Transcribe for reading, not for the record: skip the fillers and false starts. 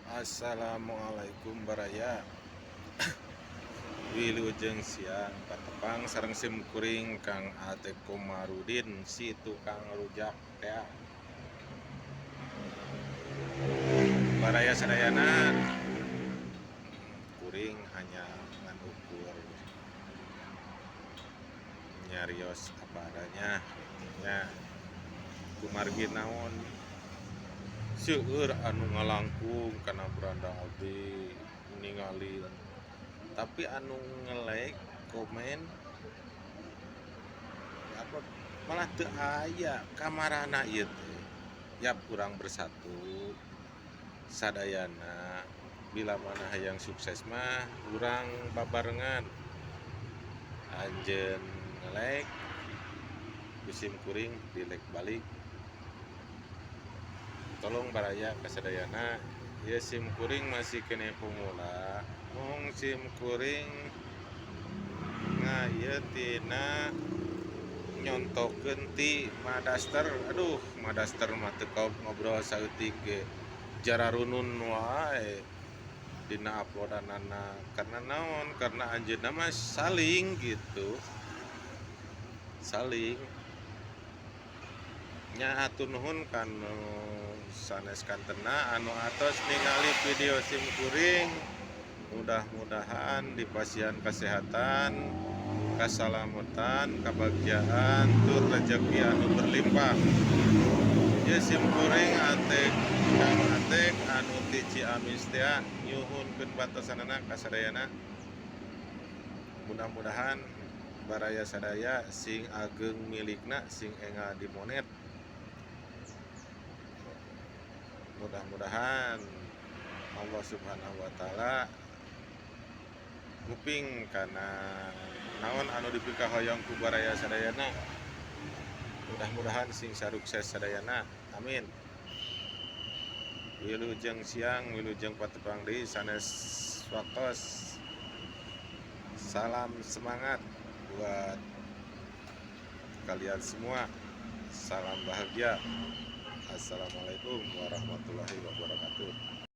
Assalamualaikum baraya. Wilujeng siang patepang sareng sim kuring Kang Ate Komarudin si tukang rujak teh. Baraya sadayana kuring hanya ngan ukur nyarios apa adanya nya kumargi naon seueur anu ngalangkung kana beranda abdi ningali tapi anu nge-like komen apa malah teu aya kamarana ieu teh ya kurang bersatu sadayana bila mana hayang sukses mah urang babarengan anjeun nge-like kusim kuring di like balik tolong baraya kasadayana ya sim kuring masih kene pemula mung sim kuring ngaya tina nyontokeun ti madaster aduh madaster mah teu kaop ngobrol saeutik ge jararunun wae dina uploadanana karena naon karena anjeunna mah saling gitu saling nya hatur nuhun kanu sanes kantena anu atos ningali video sim kuring mudah-mudahan dipasihan kesehatan keselamatan kebahagiaan tur rezeki anu berlimpah ye sim kuring atek kang atek anu ti Ciamis teh nyuhunkeun batosanana kasadayana mudah-mudahan baraya sadaya sing ageng milikna sing enga dimonet mudah-mudahan Allah Subhanahu wa taala nguping kana naon anu dipika hoyong ku baraya sadayana mudah-mudahan sing sarukses sadayana amin. Wilujeng siang wilujeng patepang deui sanes waktos salam semangat buat kalian semua salam bahagia. Assalamualaikum warahmatullahi wabarakatuh.